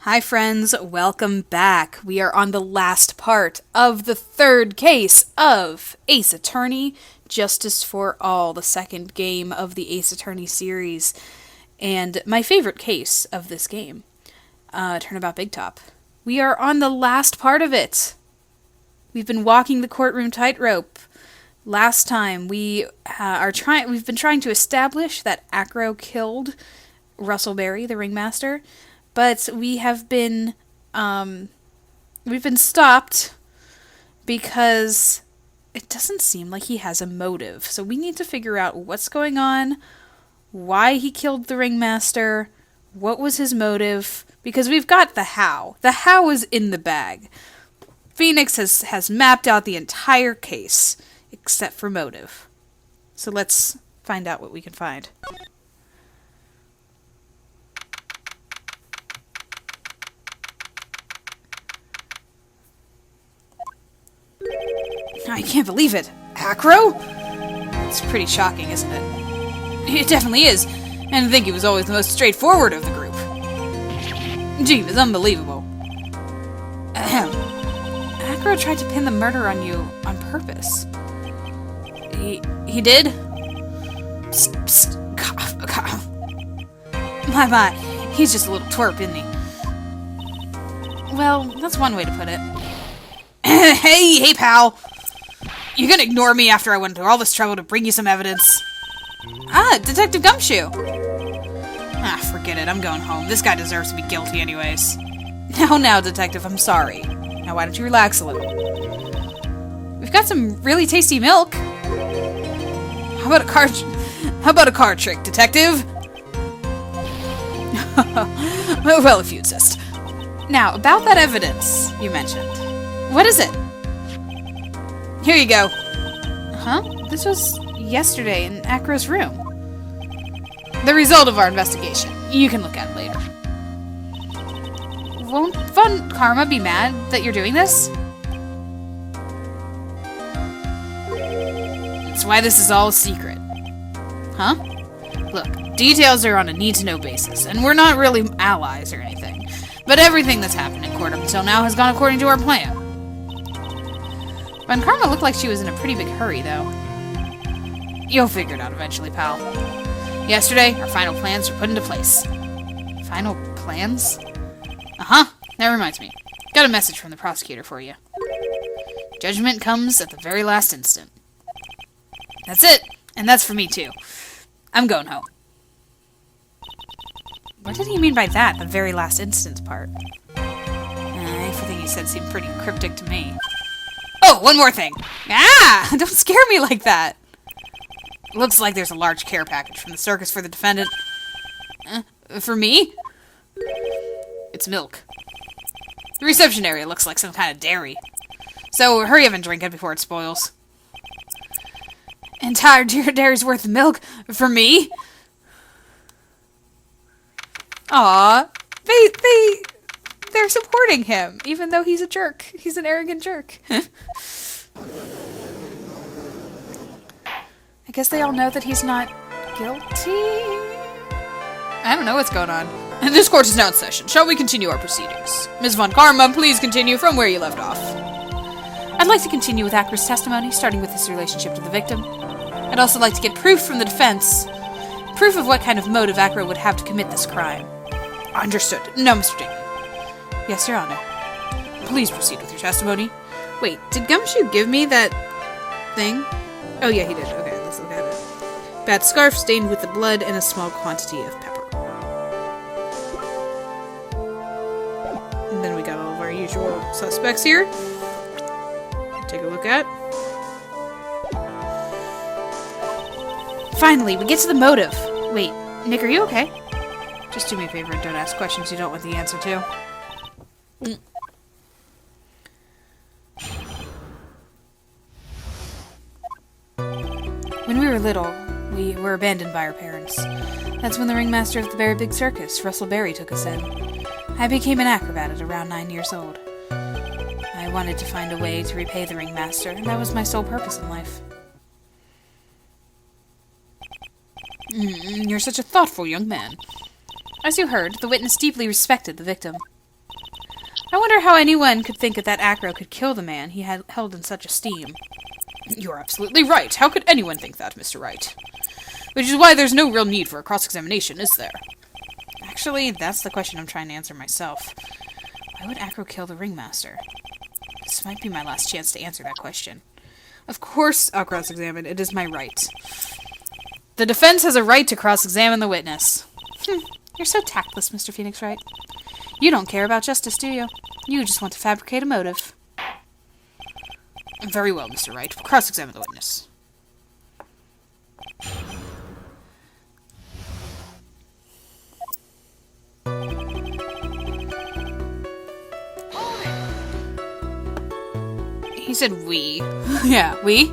Hi friends, welcome back. We are on the last part of the third case of Ace Attorney, Justice for All, the second game of the Ace Attorney series, and my favorite case of this game, Turnabout Big Top. We are on the last part of it. We've been walking the courtroom tightrope. Last time we've been trying to establish that Acro killed Russell Berry, the ringmaster. But we have been, we've been stopped because it doesn't seem like he has a motive. So we need to figure out what's going on, why he killed the ringmaster, what was his motive, because we've got the how. The how is in the bag. Phoenix has mapped out the entire case, except for motive. So let's find out what we can find. I can't believe it. Acro? It's pretty shocking, isn't it? It definitely is. And I think he was always the most straightforward of the group. Gee, it's unbelievable. Ahem. Acro tried to pin the murder on you on purpose. He did? Psst, psst, cough, cough. My, he's just a little twerp, isn't he? Well, that's one way to put it. Hey, pal! You gonna ignore me after I went through all this trouble to bring you some evidence? Ah, Detective Gumshoe! Ah, forget it, I'm going home. This guy deserves to be guilty anyways. Now, Detective, I'm sorry. Now why don't you relax a little? We've got some really tasty milk. How about a card trick, Detective? Well, if you insist. Now, about that evidence you mentioned. What is it? Here you go. Huh? This was yesterday in Acro's room. The result of our investigation. You can look at it later. Won't Von Karma be mad that you're doing this? That's why this is all a secret. Huh? Look, details are on a need-to-know basis, and we're not really allies or anything. But everything that's happened in court up until now has gone according to our plan. Von Karma looked like she was in a pretty big hurry, though. You'll figure it out eventually, pal. Yesterday, our final plans were put into place. Final plans? Uh-huh. That reminds me. Got a message from the prosecutor for you. Judgment comes at the very last instant. That's it. And that's for me, too. I'm going home. What did he mean by that, the very last instant part? Everything he said seemed pretty cryptic to me. Oh, one more thing. Ah! Don't scare me like that. Looks like there's a large care package from the circus for the defendant. For me? It's milk. The reception area looks like some kind of dairy. So hurry up and drink it before it spoils. Entire dairy's worth of milk? For me? Aw. They're supporting him, even though he's a jerk. He's an arrogant jerk. I guess they all know that he's not guilty? I don't know what's going on. This court is now in session. Shall we continue our proceedings? Ms. Von Karma, please continue from where you left off. I'd like to continue with Acro's testimony, starting with his relationship to the victim. I'd also like to get proof from the defense. Proof of what kind of motive Acro would have to commit this crime. Understood. No, Mr. Damon. Yes, Your Honor. Please proceed with your testimony. Wait, did Gumshoe give me that thing? Oh, yeah, he did. Okay, let's look at it. Bat scarf stained with the blood and a small quantity of pepper. And then we got all of our usual suspects here. Take a look at. Finally, we get to the motive. Wait, Nick, are you okay? Just do me a favor and don't ask questions you don't want the answer to. When we were little, we were abandoned by our parents. That's when the ringmaster of the very big circus, Russell Berry, took us in. I became an acrobat at around 9 years old. I wanted to find a way to repay the ringmaster, and that was my sole purpose in life. You're such a thoughtful young man. As you heard, the witness deeply respected the victim. I wonder how anyone could think that Acro could kill the man he had held in such esteem. You're absolutely right. How could anyone think that, Mr. Wright? Which is why there's no real need for a cross-examination, is there? Actually, that's the question I'm trying to answer myself. Why would Acro kill the ringmaster? This might be my last chance to answer that question. Of course I'll cross-examine. It is my right. The defense has a right to cross-examine the witness. You're so tactless, Mr. Phoenix Wright. You don't care about justice, do you? You just want to fabricate a motive. Very well, Mr. Wright. We'll cross-examine the witness. He said we. Yeah, we?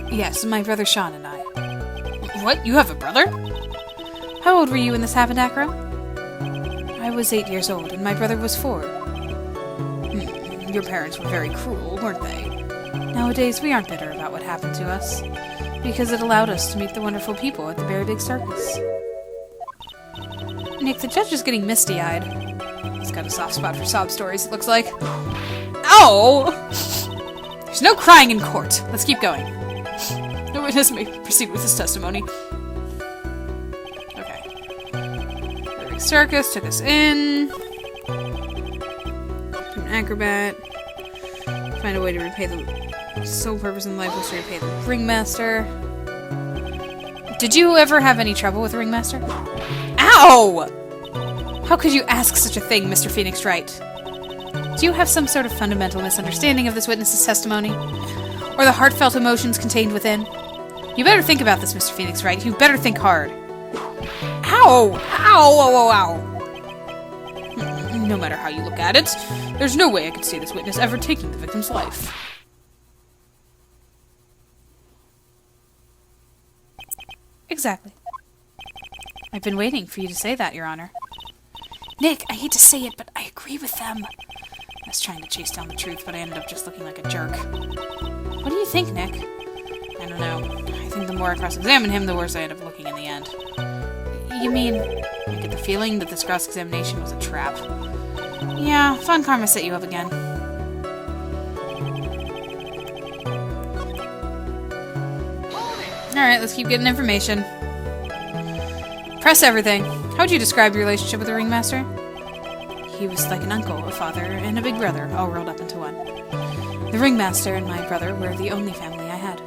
Yes, my brother Sean and I. What? You have a brother? How old were you when this happened, Acro? I was 8 years old, and my brother was 4. Your parents were very cruel, weren't they? Nowadays, we aren't bitter about what happened to us, because it allowed us to meet the wonderful people at the Very Big Circus. Nick, the judge is getting misty-eyed. He's got a soft spot for sob stories, it looks like. Ow! There's no crying in court. Let's keep going. The witness may proceed with his testimony. Okay. Very Big Circus took us in. An acrobat. Find a way to repay the sole purpose in life was to repay the ringmaster. Did you ever have any trouble with the ringmaster? Ow! How could you ask such a thing, Mr. Phoenix Wright? Do you have some sort of fundamental misunderstanding of this witness's testimony? Or the heartfelt emotions contained within? You better think about this, Mr. Phoenix Wright. You better think hard. Ow! Ow! Ow! Ow! Ow! No matter how you look at it, there's no way I could see this witness ever taking the victim's life. Exactly. I've been waiting for you to say that, Your Honor. Nick, I hate to say it, but I agree with them. I was trying to chase down the truth, but I ended up just looking like a jerk. What do you think, Nick? I don't know. I think the more I cross-examine him, the worse I end up looking in the end. You mean... I get the feeling that this cross-examination was a trap. Yeah, Fun Karma set you up again. Alright, let's keep getting information. Press everything. How would you describe your relationship with the ringmaster? He was like an uncle, a father, and a big brother, all rolled up into one. The ringmaster and my brother were the only family I had.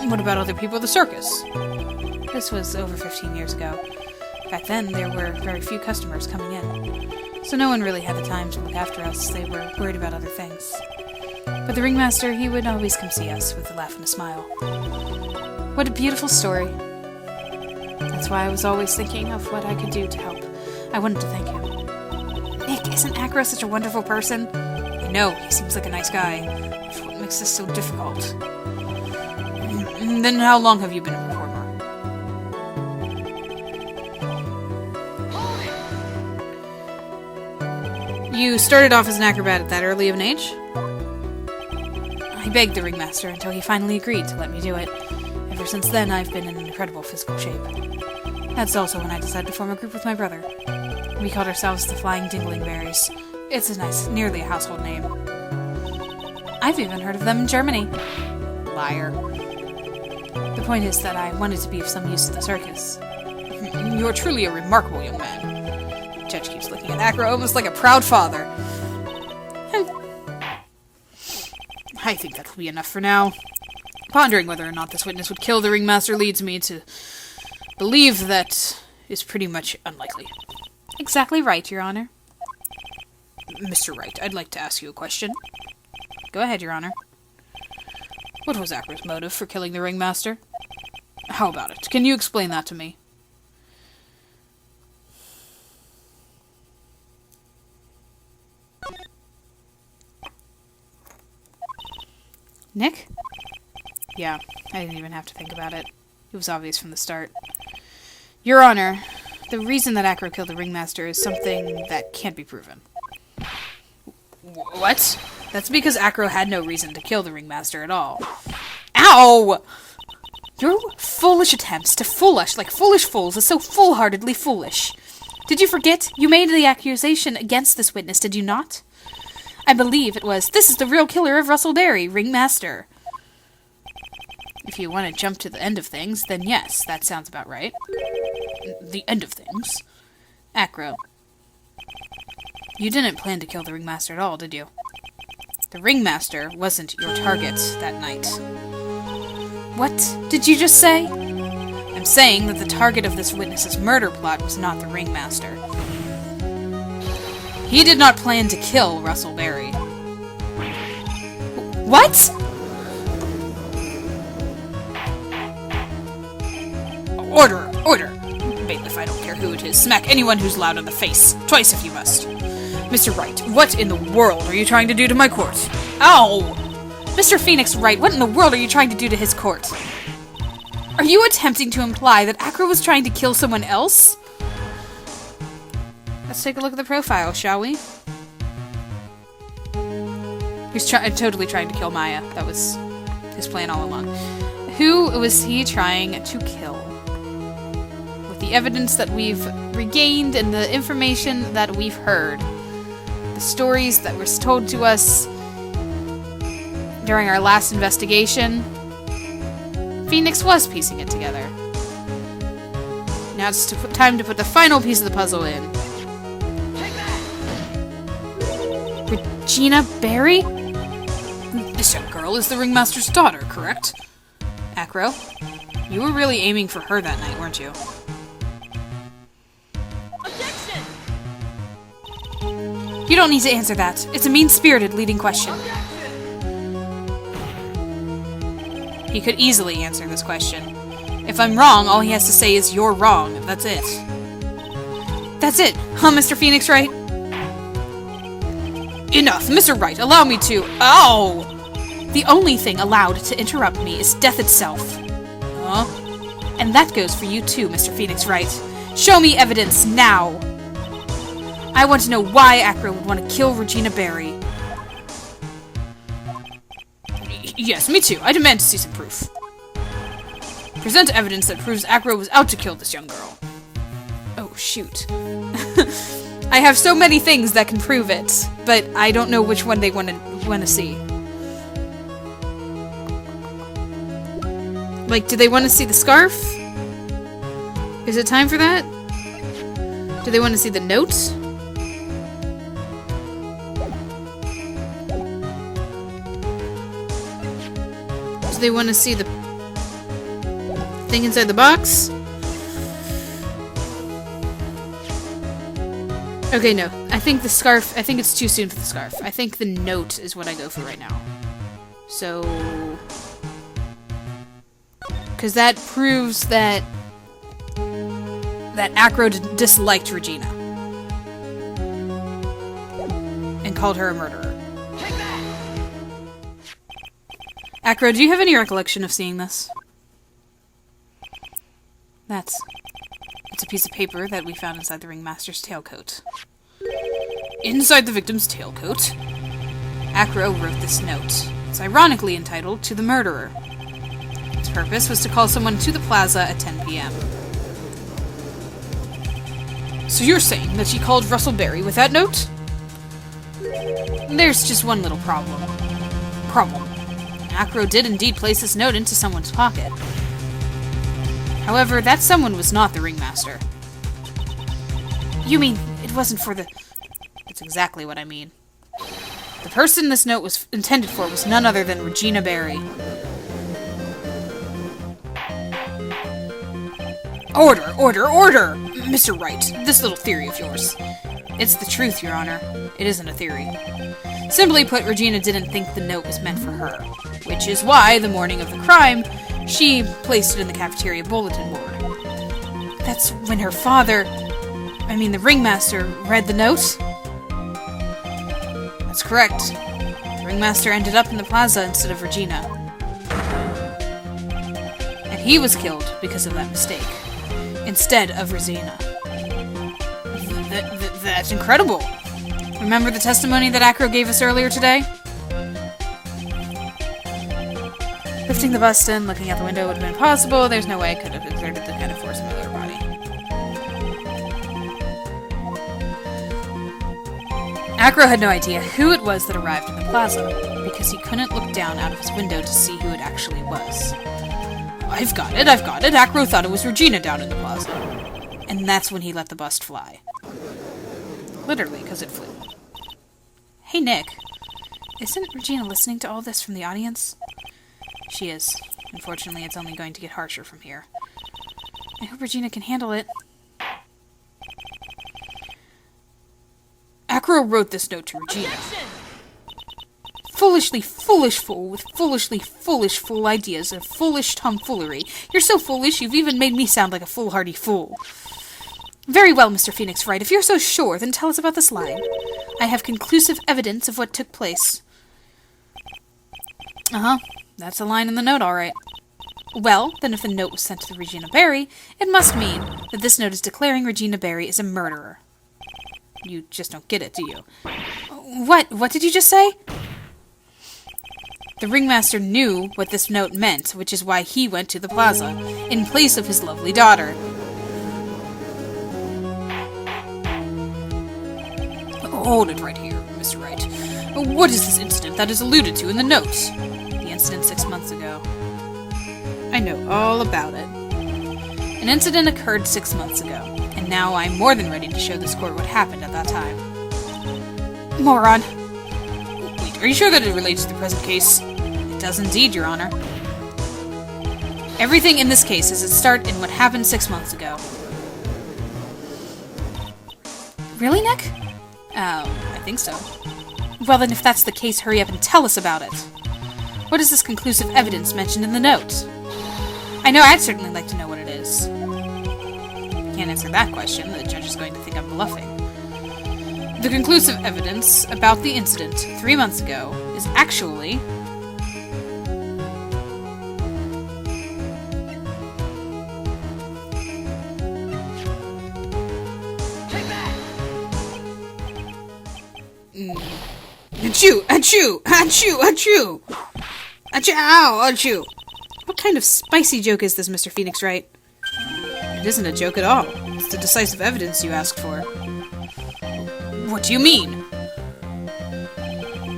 What about other people at the circus? This was over 15 years ago. Back then, there were very few customers coming in, so no one really had the time to look after us. They were worried about other things. But the ringmaster, he would always come see us with a laugh and a smile. What a beautiful story. That's why I was always thinking of what I could do to help. I wanted to thank him. Nick, isn't Acro such a wonderful person? I know, he seems like a nice guy. That's what makes this so difficult. Then how long have you been a performer? You started off as an acrobat at that early of an age? I begged the ringmaster until he finally agreed to let me do it. Ever since then, I've been in incredible physical shape. That's also when I decided to form a group with my brother. We called ourselves the Flying Dinglingberries. It's a nice, nearly a household name. I've even heard of them in Germany. Liar. The point is that I wanted to be of some use to the circus. You're truly a remarkable young man. The judge keeps looking at Acro almost like a proud father. I think that'll be enough for now. Pondering whether or not this witness would kill the ringmaster leads me to believe that is pretty much unlikely. Exactly right, Your Honor. Mr. Wright, I'd like to ask you a question. Go ahead, Your Honor. What was Acro's motive for killing the ringmaster? How about it? Can you explain that to me? Nick? Yeah, I didn't even have to think about it. It was obvious from the start. Your Honor, the reason that Acro killed the ringmaster is something that can't be proven. What? That's because Acro had no reason to kill the ringmaster at all. Ow! Your foolish attempts to fool us like foolish fools is so foolhardily foolish. Did you forget? You made the accusation against this witness, did you not? I believe it was, this is the real killer of Russell Berry, ringmaster. If you want to jump to the end of things, then yes, that sounds about right. The end of things? Acro. You didn't plan to kill the ringmaster at all, did you? The ringmaster wasn't your target that night. What did you just say? I'm saying that the target of this witness's murder plot was not the ringmaster. He did not plan to kill Russell Berry. What? Order! Order! Bailiff, I don't care who it is. Smack anyone who's loud in the face. Twice if you must. Mr. Wright, what in the world are you trying to do to my court? Ow! Mr. Phoenix Wright, what in the world are you trying to do to his court? Are you attempting to imply that Acro was trying to kill someone else? Let's take a look at the profile, shall we? He's totally trying to kill Maya. That was his plan all along. Who was he trying to kill? With the evidence that we've regained and the information that we've heard, the stories that were told to us during our last investigation, Phoenix was piecing it together. Now it's time to put the final piece of the puzzle in. Regina Berry? This young girl is the ringmaster's daughter, correct? Acro? You were really aiming for her that night, weren't you? Objection! You don't need to answer that. It's a mean-spirited leading question. He could easily answer this question. If I'm wrong, all he has to say is, "You're wrong." That's it. That's it, huh, Mr. Phoenix Wright? Enough! Mr. Wright, allow me to— Ow! The only thing allowed to interrupt me is death itself. Huh? And that goes for you too, Mr. Phoenix Wright. Show me evidence now! I want to know why Acro would want to kill Regina Berry. Yes, me too. I demand to see some proof. Present evidence that proves Acro was out to kill this young girl. Oh, shoot. I have so many things that can prove it, but I don't know which one they want to see. Like, do they want to see the scarf? Is it time for that? Do they want to see the note? Do they want to see the thing inside the box? Okay, no. I think the scarf... I think it's too soon for the scarf. I think the note is what I go for right now. So... because that proves that... that Acro disliked Regina. And called her a murderer. Acro, do you have any recollection of seeing this? It's a piece of paper that we found inside the ringmaster's tailcoat. Inside the victim's tailcoat? Acro wrote this note. It's ironically entitled, "To the Murderer." Its purpose was to call someone to the plaza at 10 p.m. So you're saying that she called Russell Berry with that note? There's just one little problem. Acro did indeed place this note into someone's pocket. However, that someone was not the ringmaster. You mean it wasn't for the... That's exactly what I mean. The person this note was intended for was none other than Regina Berry. Order! Order! Order! Mr. Wright, this little theory of yours. It's the truth, Your Honor. It isn't a theory. Simply put, Regina didn't think the note was meant for her, which is why, the morning of the crime, she placed it in the cafeteria bulletin board. That's when her father, the ringmaster, read the note? That's correct. The ringmaster ended up in the plaza instead of Regina. And he was killed because of that mistake, instead of Regina. That's incredible. Remember the testimony that Acro gave us earlier today? Lifting the bust and looking out the window would have been impossible. There's no way I could have exerted the kind of force on my lower body. Acro had no idea who it was that arrived in the plaza, because he couldn't look down out of his window to see who it actually was. I've got it. Acro thought it was Regina down in the plaza. And that's when he let the bust fly. Literally, because it flew. Hey, Nick. Isn't Regina listening to all this from the audience? She is. Unfortunately, it's only going to get harsher from here. I hope Regina can handle it. Acro wrote this note to Regina. Foolishly foolish fool with foolishly foolish fool ideas of foolish tomfoolery. You're so foolish, you've even made me sound like a foolhardy fool. Very well, Mr. Phoenix Wright. If you're so sure, then tell us about this line. I have conclusive evidence of what took place. That's a line in the note, all right. Well, then if the note was sent to Regina Barry, it must mean that this note is declaring Regina Barry is a murderer. You just don't get it, do you? What? What did you just say? The ringmaster knew what this note meant, which is why he went to the plaza, in place of his lovely daughter. Hold it right here, Mr. Wright. What is this incident that is alluded to in the note? The incident 6 months ago. I know all about it. An incident occurred 6 months ago, and now I'm more than ready to show this court what happened at that time. Moron. Wait, are you sure that it relates to the present case? It does indeed, Your Honor. Everything in this case is its start in what happened 6 months ago. Really, Nick? I think so. Well then, if that's the case, hurry up and tell us about it. What is this conclusive evidence mentioned in the note? I know I'd certainly like to know what it is. Can't answer that question. The judge is going to think I'm bluffing. The conclusive evidence about the incident 3 months ago is actually... Achoo! Achoo! Achoo! Achoo! Achoo! Ow! Achoo! What kind of spicy joke is this, Mr. Phoenix Wright? It isn't a joke at all. It's the decisive evidence you asked for. What do you mean?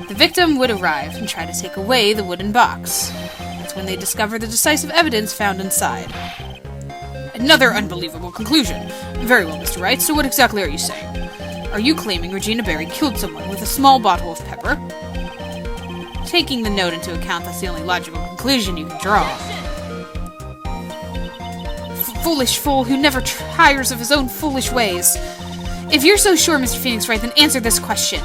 The victim would arrive and try to take away the wooden box. That's when they discover the decisive evidence found inside. Another unbelievable conclusion. Very well, Mr. Wright, so what exactly are you saying? Are you claiming Regina Barry killed someone with a small bottle of pepper? Taking the note into account, that's the only logical conclusion you can draw. Foolish fool who never tires of his own foolish ways. If you're so sure, Mr. Phoenix Wright, then answer this question.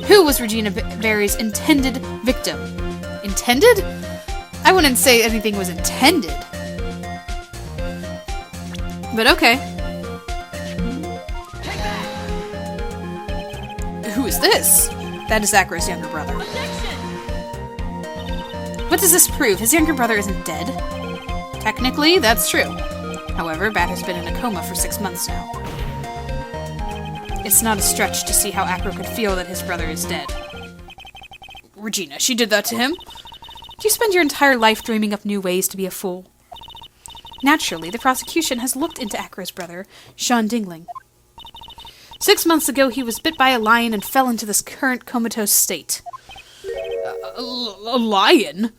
Who was Regina Barry's intended victim? Intended? I wouldn't say anything was intended. But okay. Who is this? That is Acro's younger brother. What does this prove? His younger brother isn't dead? Technically, that's true. However, Bat has been in a coma for 6 months now. It's not a stretch to see how Acro could feel that his brother is dead. Regina, she did that to him? Do you spend your entire life dreaming up new ways to be a fool? Naturally, the prosecution has looked into Acro's brother, Sean Dingling. 6 months ago, he was bit by a lion and fell into this current comatose state. A lion?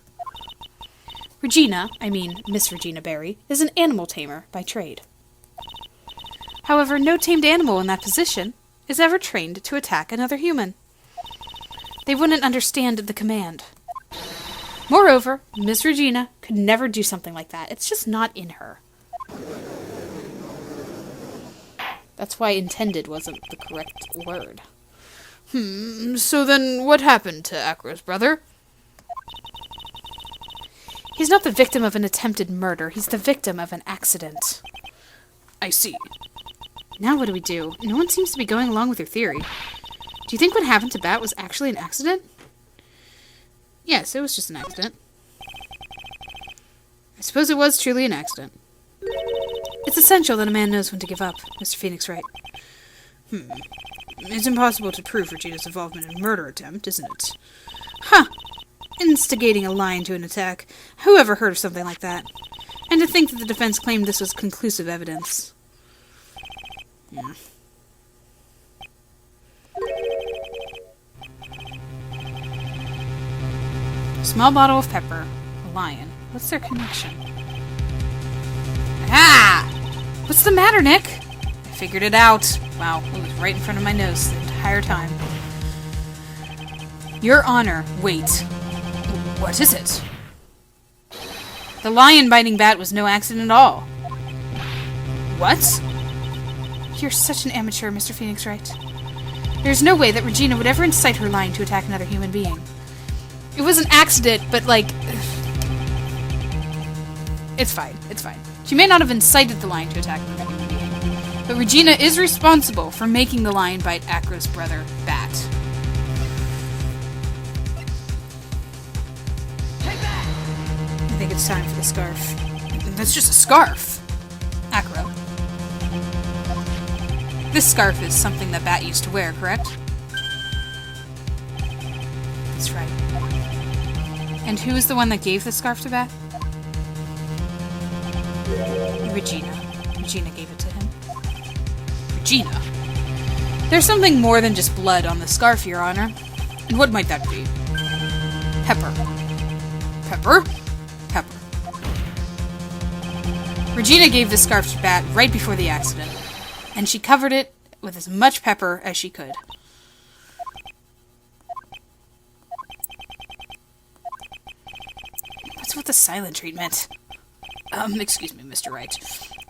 Miss Regina Barry, is an animal tamer by trade. However, no tamed animal in that position is ever trained to attack another human. They wouldn't understand the command. Moreover, Miss Regina could never do something like that. It's just not in her. That's why intended wasn't the correct word. So then what happened to Acro's brother? He's not the victim of an attempted murder. He's the victim of an accident. I see. Now what do we do? No one seems to be going along with your theory. Do you think what happened to Bat was actually an accident? Yes, it was just an accident. I suppose it was truly an accident. It's essential that a man knows when to give up, Mr. Phoenix Wright. It's impossible to prove Regina's involvement in a murder attempt, isn't it? Huh! Instigating a lion to an attack. Who ever heard of something like that? And to think that the defense claimed this was conclusive evidence. Yeah. Small bottle of pepper. A lion. What's their connection? Ah! What's the matter, Nick? I figured it out. Wow, it was right in front of my nose the entire time. Your Honor, wait. What is it? The lion biting Bat was no accident at all. What? You're such an amateur, Mr. Phoenix Wright. There's no way that Regina would ever incite her lion to attack another human being. It was an accident, but like... It's fine, it's fine. She may not have incited the lion to attack another human being, but Regina is responsible for making the lion bite Acro's brother, Bat. I think it's time for the scarf. That's just a scarf. Acro. This scarf is something that Bat used to wear, correct? That's right. And who was the one that gave the scarf to Bat? Regina. Regina gave it to him. Regina? There's something more than just blood on the scarf, Your Honor. And what might that be? Pepper. Pepper? Pepper. Regina gave the scarf to Bat right before the accident, and she covered it with as much pepper as she could. What's with the silent treatment? Excuse me, Mr. Wright.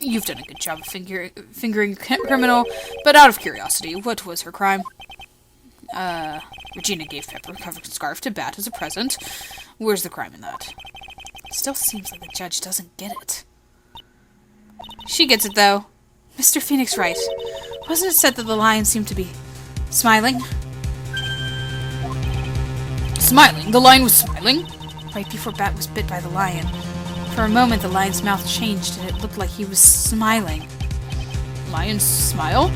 You've done a good job of fingering criminal, but out of curiosity, what was her crime? Regina gave pepper-covered scarf to Bat as a present. Where's the crime in that? Still seems like the judge doesn't get it. She gets it, though. Mr. Phoenix Wright, wasn't it said that the lion seemed to be smiling? Smiling? The lion was smiling? Right before Bat was bit by the lion. For a moment, the lion's mouth changed, and it looked like he was smiling. Lions smile?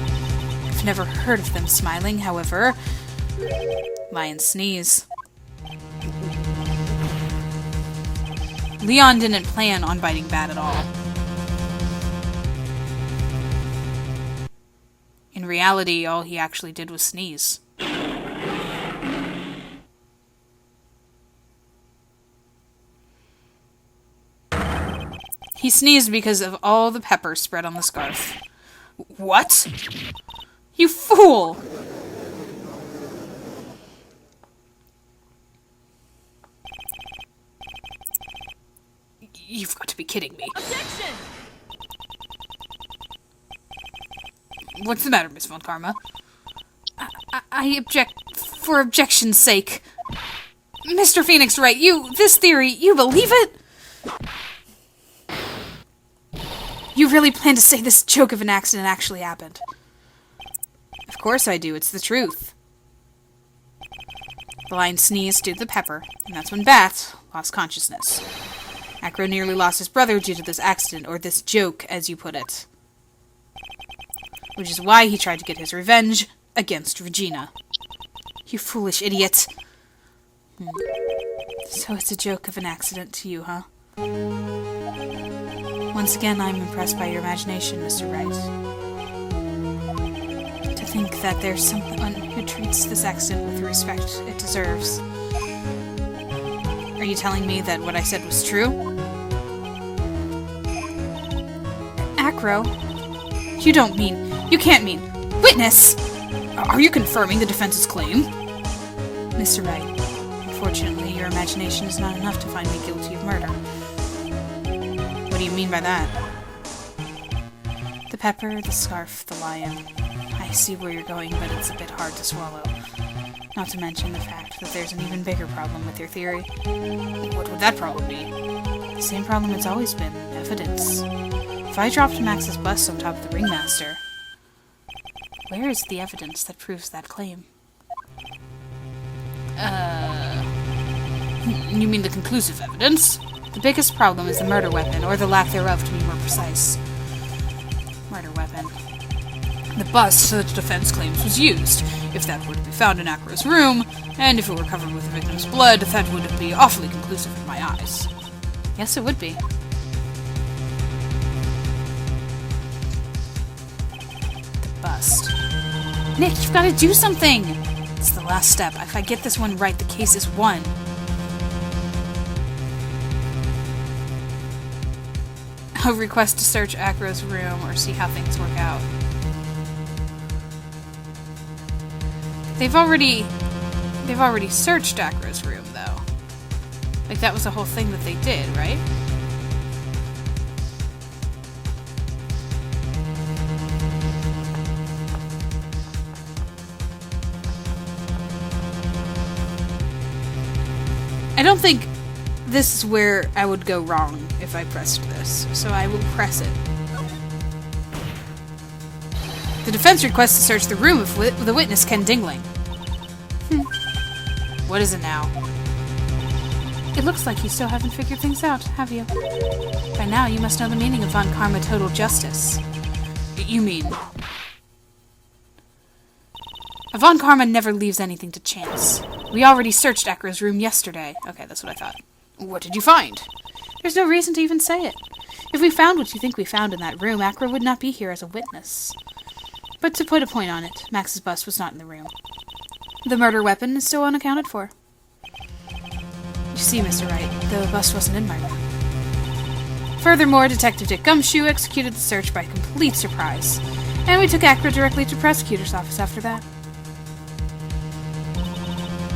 I've never heard of them smiling, however. Lions sneeze. Leon didn't plan on biting Bat at all. In reality, all he actually did was sneeze. He sneezed because of all the pepper spread on the scarf. What? You fool! You've got to be kidding me. Objection! What's the matter, Miss Von Karma? I object for objection's sake. Mr. Phoenix Wright, this theory, you believe it? You really plan to say this joke of an accident actually happened? Of course I do, it's the truth. The lion sneezed due to the pepper, and that's when Bat lost consciousness. Acro nearly lost his brother due to this accident, or this joke, as you put it. Which is why he tried to get his revenge against Regina. You foolish idiot. So it's a joke of an accident to you, huh? Once again, I'm impressed by your imagination, Mr. Wright. To think that there's someone who treats this accident with the respect it deserves. Are you telling me that what I said was true? Acro? You can't mean... Witness! Are you confirming the defense's claim? Mr. Wright, unfortunately, your imagination is not enough to find me guilty of murder. What do you mean by that? The pepper, the scarf, the lion. I see where you're going, but it's a bit hard to swallow. Not to mention the fact that there's an even bigger problem with your theory. What would that problem be? The same problem it's always been, evidence. If I dropped Max's bust on top of the ringmaster, where is the evidence that proves that claim? You mean the conclusive evidence? The biggest problem is the murder weapon, or the lack thereof to be more precise. Murder weapon. The bust that the defense claims was used. If that were to be found in Acro's room, and if it were covered with the victim's blood, that would be awfully conclusive in my eyes. Yes, it would be. The bust. Nick, you've got to do something! It's the last step. If I get this one right, the case is won. I'll request to search Acro's room or see how things work out. They've already searched Acro's room, though. Like, that was the whole thing that they did, right? I don't think this is where I would go wrong if I pressed this, so I will press it. The defense requests to search the room of the witness Ken Dingling. What is it now? It looks like you still haven't figured things out, have you? By now, you must know the meaning of Von Karma total justice. You mean... Von Karma never leaves anything to chance. We already searched Acro's room yesterday. Okay, that's what I thought. What did you find? There's no reason to even say it. If we found what you think we found in that room, Acro would not be here as a witness. But to put a point on it, Max's bust was not in the room. The murder weapon is still unaccounted for. You see, Mr. Wright, the bust wasn't in my room. Furthermore, Detective Dick Gumshoe executed the search by complete surprise, and we took Acro directly to prosecutor's office after that.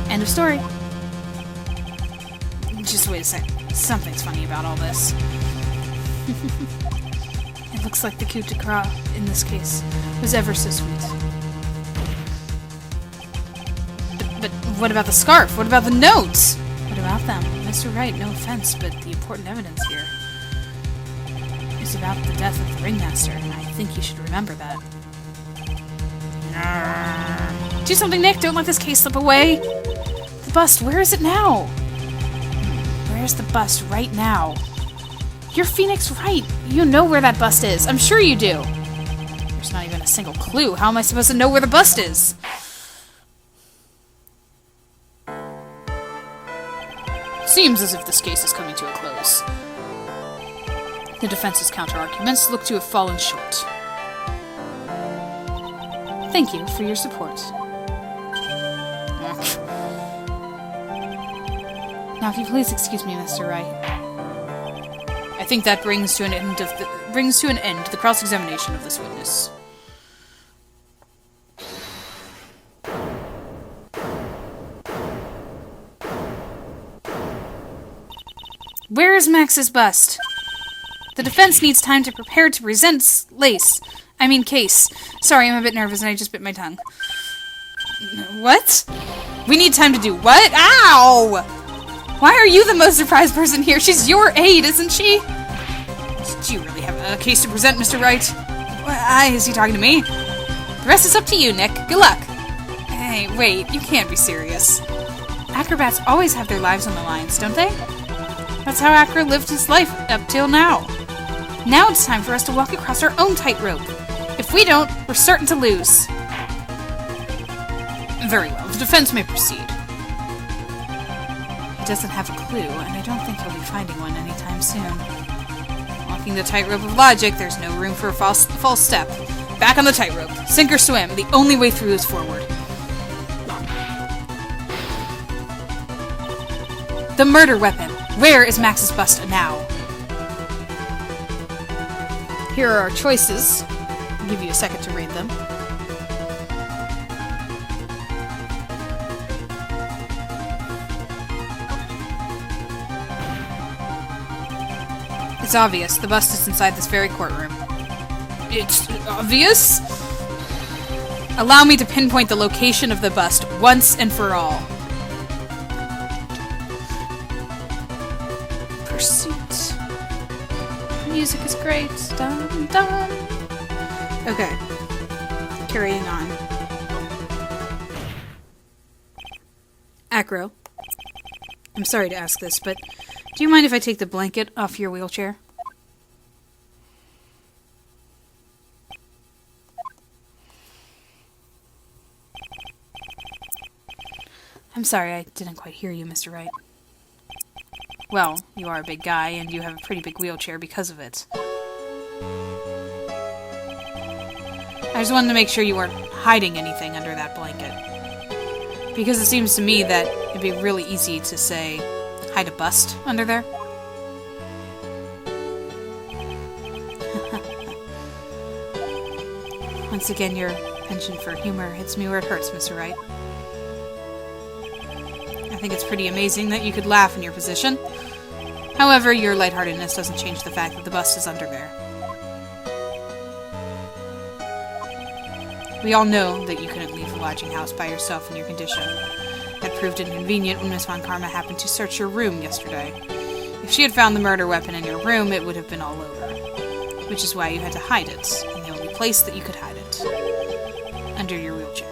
End of story. Just wait a sec. Something's funny about all this. It looks like the coup de grace, in this case, was ever so sweet. But what about the scarf? What about the notes? What about them? Mr. Wright, no offense, but the important evidence here is about the death of the ringmaster, and I think you should remember that. Do something, Nick! Don't let this case slip away! The bust, where is it now? Where's the bust right now? You're Phoenix Wright! You know where that bust is! I'm sure you do! There's not even a single clue. How am I supposed to know where the bust is? Seems as if this case is coming to a close. The defense's counter-arguments look to have fallen short. Thank you for your support. Now, if you please excuse me, Mr. Wright. I think that brings to an end the cross-examination of this witness. Where is Max's bust? The defense needs time to prepare to present case. Sorry, I'm a bit nervous and I just bit my tongue. What? We need time to do what? Ow! Why are you the most surprised person here? She's your aide, isn't she? Do you really have a case to present, Mr. Wright? Is he talking to me? The rest is up to you, Nick. Good luck. Hey, wait, you can't be serious. Acrobats always have their lives on the lines, don't they? That's how Acro lived his life up till now. Now it's time for us to walk across our own tightrope. If we don't, we're certain to lose. Very well, the defense may proceed. He doesn't have a clue, and I don't think he'll be finding one anytime soon. Walking the tightrope of logic, there's no room for a false step. Back on the tightrope. Sink or swim. The only way through is forward. The murder weapon. Where is Max's bust now? Here are our choices. I'll give you a second to read them. It's obvious. The bust is inside this very courtroom. It's obvious? Allow me to pinpoint the location of the bust once and for all. Pursuit. The music is great. Dun, dun. Okay. Carrying on. Acro. I'm sorry to ask this, but do you mind if I take the blanket off your wheelchair? I'm sorry, I didn't quite hear you, Mr. Wright. Well, you are a big guy, and you have a pretty big wheelchair because of it. I just wanted to make sure you weren't hiding anything under that blanket. Because it seems to me that it'd be really easy to say, hide a bust under there. Once again, your penchant for humor hits me where it hurts, Mr. Wright. I think it's pretty amazing that you could laugh in your position. However, your lightheartedness doesn't change the fact that the bust is under there. We all know that you couldn't leave the lodging house by yourself in your condition. That proved inconvenient when Miss Von Karma happened to search your room yesterday. If she had found the murder weapon in your room, it would have been all over. Which is why you had to hide it, in the only place that you could hide it. Under your wheelchair.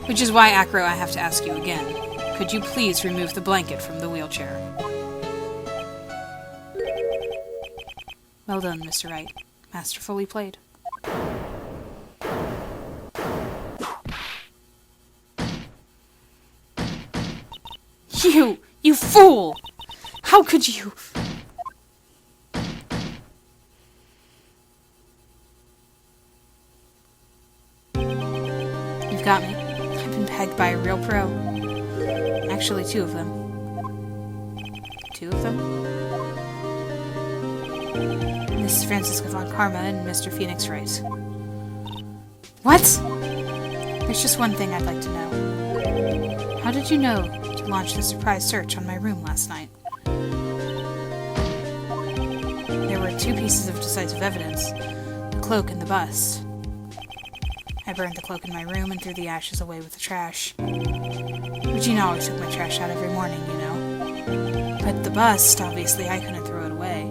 Which is why, Acro, I have to ask you again. Could you please remove the blanket from the wheelchair? Well done, Mr. Wright. Masterfully played. You fool! How could you? You've got me. I've been pegged by a real pro. Actually, two of them. Two of them? Mrs. Francisca Von Karma and Mr. Phoenix Wright. What? There's just one thing I'd like to know. How did you know to launch the surprise search on my room last night? There were two pieces of decisive evidence, the cloak and the bust. I burned the cloak in my room and threw the ashes away with the trash. Regina always took my trash out every morning, you know. But the bust, obviously, I couldn't throw it away.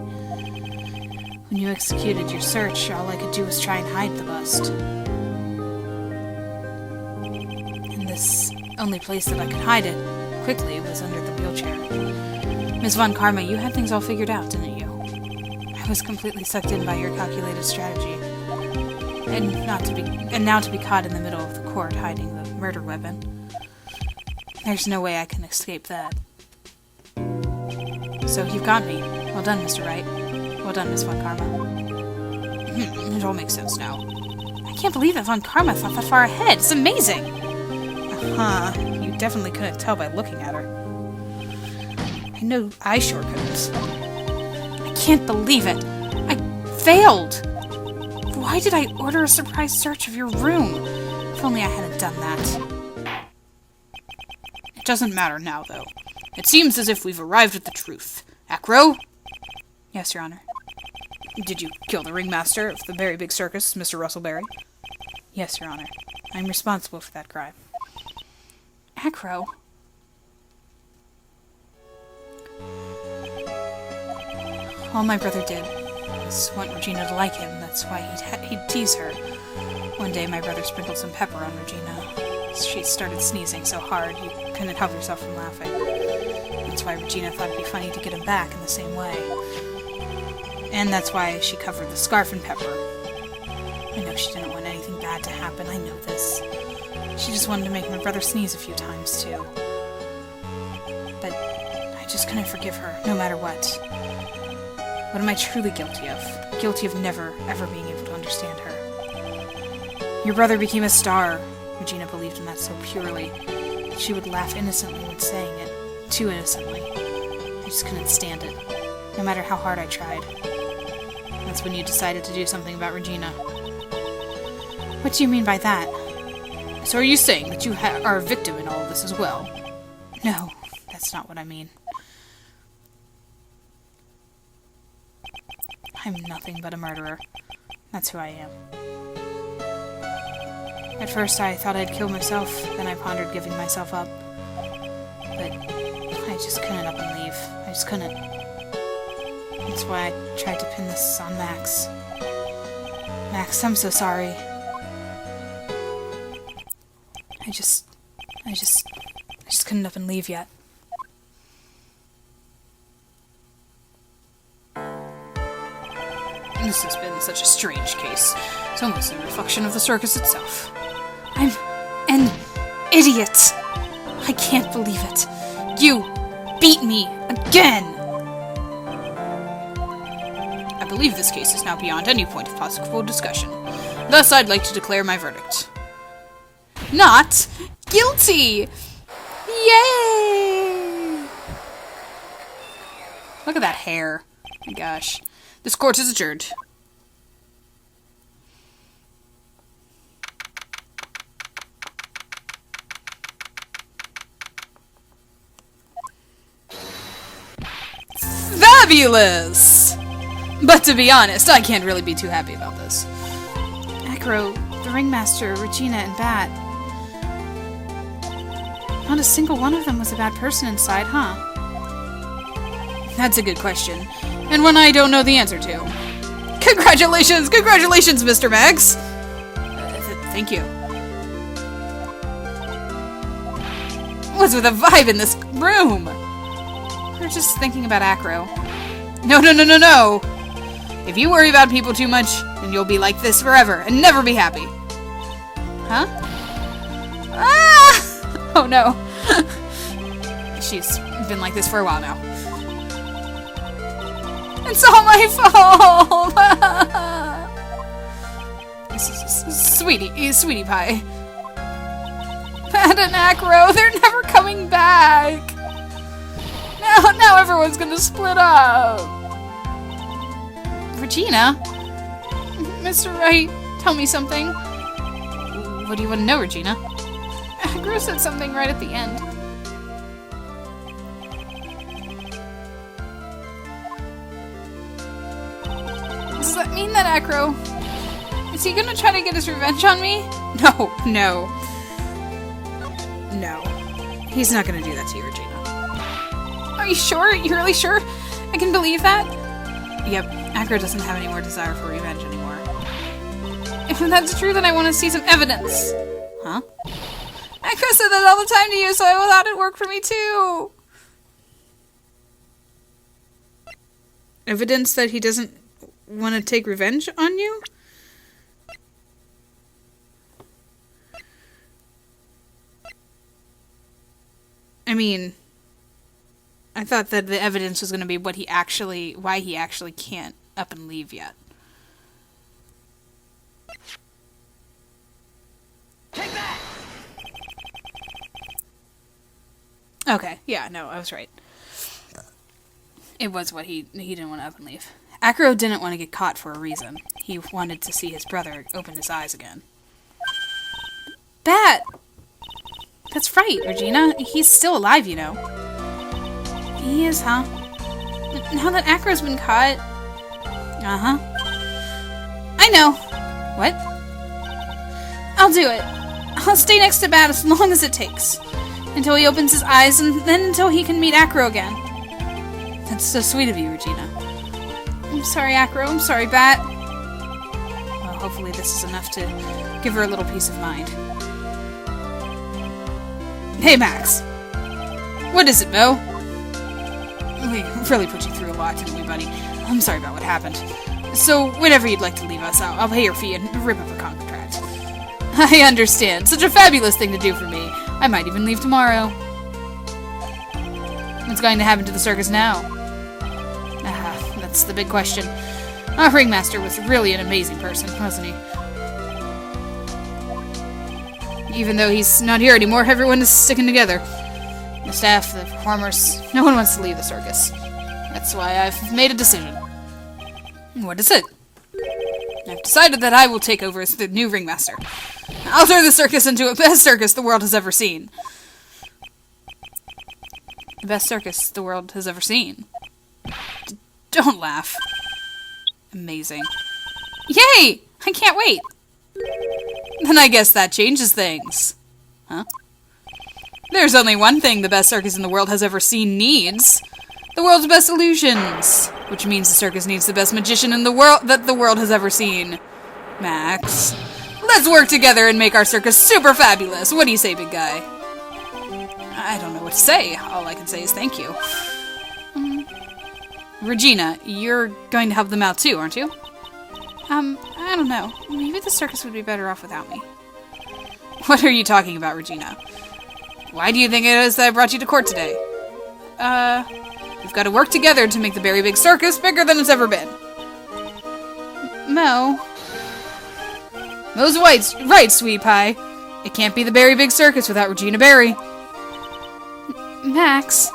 When you executed your search, all I could do was try and hide the bust. And this only place that I could hide it, quickly, was under the wheelchair. Miss Von Karma, you had things all figured out, didn't you? I was completely sucked in by your calculated strategy. And now to be caught in the middle of the court hiding the murder weapon. There's no way I can escape that. So you've got me. Well done, Mr. Wright. Well done, Miss Von Karma. It all makes sense now. I can't believe that Von Karma thought that far ahead. It's amazing! You definitely couldn't tell by looking at her. I know I sure couldn't. I can't believe it! I failed! Why did I order a surprise search of your room? If only I hadn't done that. It doesn't matter now, though. It seems as if we've arrived at the truth. Acro? Yes, Your Honor. Did you kill the ringmaster of the Very Big Circus, Mr. Russellberry? Yes, Your Honor. I'm responsible for that crime. Acro? All my brother did was want Regina to like him. That's why he'd tease her. One day my brother sprinkled some pepper on Regina. She started sneezing so hard you couldn't help yourself from laughing. That's why Regina thought it'd be funny to get him back in the same way. And that's why she covered the scarf in pepper. I know she didn't want anything bad to happen, I know this. She just wanted to make my brother sneeze a few times, too. But I just couldn't forgive her, no matter what. What am I truly guilty of? Guilty of never, ever being able to understand her. Your brother became a star. Regina believed in that so purely. She would laugh innocently when saying it. Too innocently. I just couldn't stand it. No matter how hard I tried. That's when you decided to do something about Regina. What do you mean by that? So are you saying that you are a victim in all of this as well? No, that's not what I mean. I'm nothing but a murderer. That's who I am. At first I thought I'd kill myself, then I pondered giving myself up. But I just couldn't up and leave. I just couldn't. That's why I tried to pin this on Max. Max, I'm so sorry. I just couldn't up and leave yet. This has been such a strange case. It's almost a reflection of the circus itself. I'm an idiot! I can't believe it. You beat me again! I believe this case is now beyond any point of possible discussion. Thus, I'd like to declare my verdict. Not guilty! Yay! Look at that hair. My gosh. This court is adjourned. fabulous! But to be honest, I can't really be too happy about this. Acro, the ringmaster, Regina, and Bat. Not a single one of them was a bad person inside, huh? That's a good question, and one I don't know the answer to. Congratulations! Congratulations, Mr. Max! Thank you. What's with the vibe in this room? We're just thinking about Acro. No, no, no, no, no! If you worry about people too much, then you'll be like this forever and never be happy. Huh? Ah! Oh no. She's been like this for a while now. It's all my fault! Sweetie pie. Pat and Acro, they're never coming back! Now everyone's gonna split up! Regina? Mr. Wright, tell me something. What do you want to know, Regina? Acro said something right at the end. Does that mean that Acro... Is he gonna try to get his revenge on me? No. He's not gonna do that to you, Regina. Are you sure? You really sure? I can believe that? Yep, Acro doesn't have any more desire for revenge anymore. If that's true, then I want to see some evidence. Huh? Acro said that all the time to you, so I thought it'd work for me too. Evidence that he doesn't want to take revenge on you? I mean, I thought that the evidence was going to be why he actually can't up and leave yet. Take that! Okay, yeah, no, I was right. It was what he didn't want to up and leave. Acro didn't want to get caught for a reason. He wanted to see his brother open his eyes again. Bat! That's right, Regina. He's still alive, you know. He is, huh? Now that Acro's been caught... Uh-huh. I know. What? I'll do it. I'll stay next to Bat as long as it takes. Until he opens his eyes, and then until he can meet Acro again. That's so sweet of you, Regina. I'm sorry, Acro. I'm sorry, Bat. Well, hopefully this is enough to give her a little peace of mind. Hey, Max. What is it, Mo? We really put you through a lot, didn't we, buddy? I'm sorry about what happened. So, whenever you'd like to leave us, I'll pay your fee and rip up a contract. I understand. Such a fabulous thing to do for me. I might even leave tomorrow. What's going to happen to the circus now? That's the big question. Our ringmaster was really an amazing person, wasn't he? Even though he's not here anymore, everyone is sticking together. The staff, the performers, no one wants to leave the circus. That's why I've made a decision. What is it? I've decided that I will take over as the new ringmaster. I'll turn the circus into the best circus the world has ever seen. The best circus the world has ever seen. Don't laugh. Amazing. Yay! I can't wait! Then I guess that changes things. Huh? There's only one thing the best circus in the world has ever seen needs. The world's best illusions. Which means the circus needs the best magician in the world that the world has ever seen. Max. Let's work together and make our circus super fabulous. What do you say, big guy? I don't know what to say. All I can say is thank you. Regina, you're going to help them out too, aren't you? I don't know. Maybe the circus would be better off without me. What are you talking about, Regina? Why do you think it is that I brought you to court today? We've got to work together to make the Berry Big Circus bigger than it's ever been. Mo. Mo's right, sweet pie. It can't be the Berry Big Circus without Regina Berry. Max.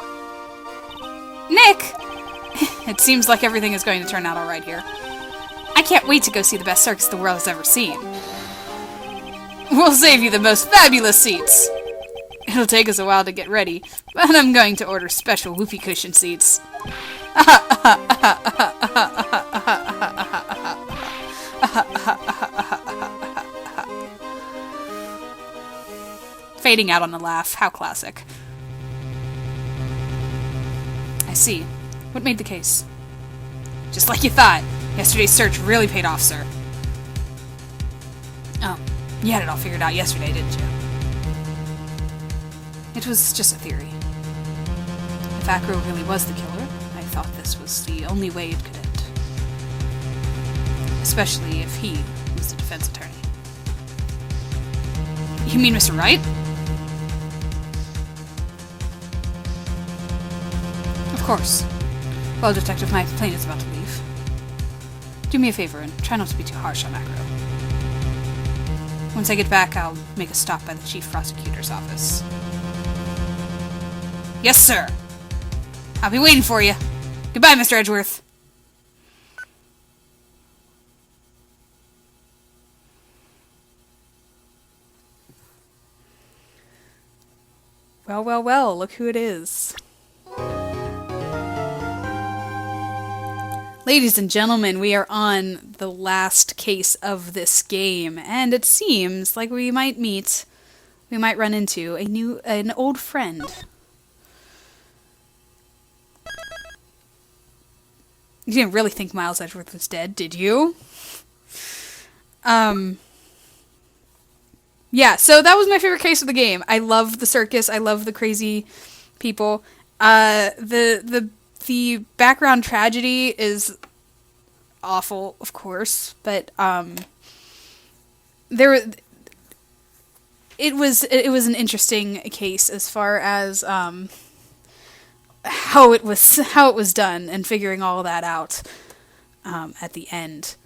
Nick! It seems like everything is going to turn out alright here. I can't wait to go see the best circus the world has ever seen. We'll save you the most fabulous seats. It'll take us a while to get ready, but I'm going to order special whoopee cushion seats. Fading out on the laugh. How classic. I see. What made the case? Just like you thought. Yesterday's search really paid off, sir. Oh, you had it all figured out yesterday, didn't you? It was just a theory. If Acro really was the killer, I thought this was the only way it could end. Especially if he was the defense attorney. You mean Mr. Wright? Of course. Well, Detective, my plane is about to leave. Do me a favor and try not to be too harsh on Acro. Once I get back, I'll make a stop by the Chief Prosecutor's office. Yes, sir. I'll be waiting for you. Goodbye, Mr. Edgeworth. Well, well, well, look who it is. Ladies and gentlemen, we are on the last case of this game, and it seems like we might run into an old friend. You didn't really think Miles Edgeworth was dead, did you? Yeah, so that was my favorite case of the game. I love the circus. I love the crazy people. The background tragedy is awful, of course, but it was an interesting case as far as how it was done and figuring all that out at the end.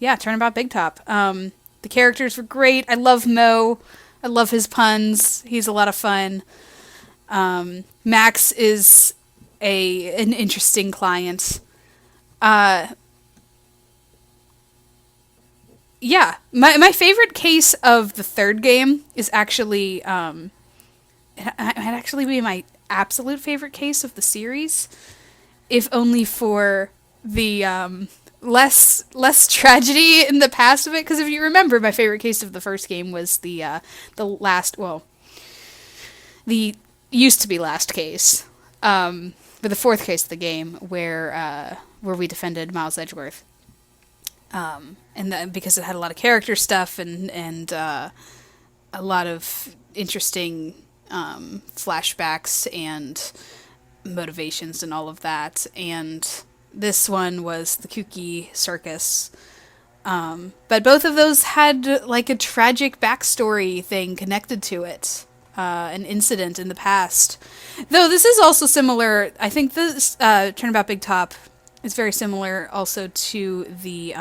Turnabout Big Top. The characters were great. I love Mo. I love his puns. He's a lot of fun. Max is an interesting client. My favorite case of the third game is actually it might actually be my absolute favorite case of the series, if only for the less tragedy in the past of it. Because if you remember, my favorite case of the first game was the used to be last case, but the fourth case of the game where we defended Miles Edgeworth, because it had a lot of character stuff and a lot of interesting flashbacks and motivations and all of that. And this one was the kooky circus. But both of those had like a tragic backstory thing connected to it. An incident in the past. Though this is also similar, I think this Turnabout Big Top is very similar also to the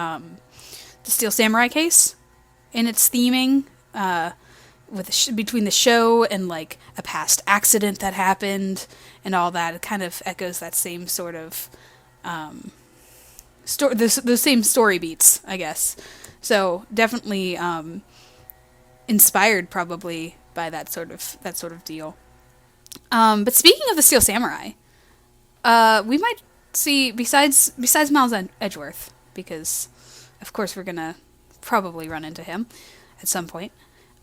Steel Samurai case in its theming, between the show and like a past accident that happened and all that. It kind of echoes that same sort of the same story beats, I guess. So definitely inspired probably by that sort of deal. But speaking of the Steel Samurai, we might see besides Miles Edgeworth, because of course we're gonna probably run into him at some point.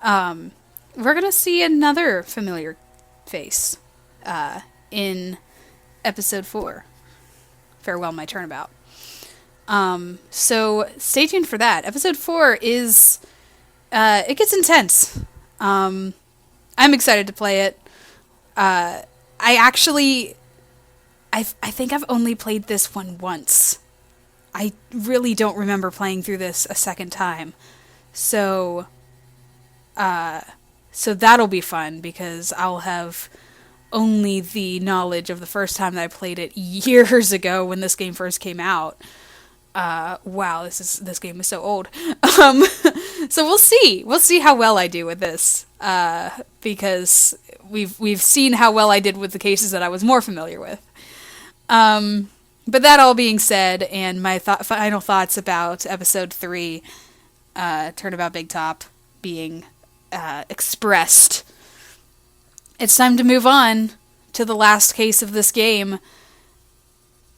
We're gonna see another familiar face in episode 4. Farewell, My Turnabout. So stay tuned for that. Episode 4 is it gets intense. I'm excited to play it. I think I've only played this one once. I really don't remember playing through this a second time. So that'll be fun, because I'll have only the knowledge of the first time that I played it years ago when this game first came out. Wow, this game is so old. So we'll see how well I do with this, because we've seen how well I did with the cases that I was more familiar with. But that all being said, and my final thoughts about episode 3, Turnabout Big Top, being expressed, it's time to move on to the last case of this game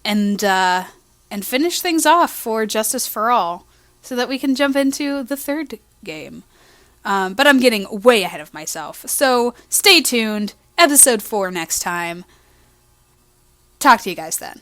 and finish things off for Justice for All so that we can jump into the third game. But I'm getting way ahead of myself. So stay tuned. Episode 4 next time. Talk to you guys then.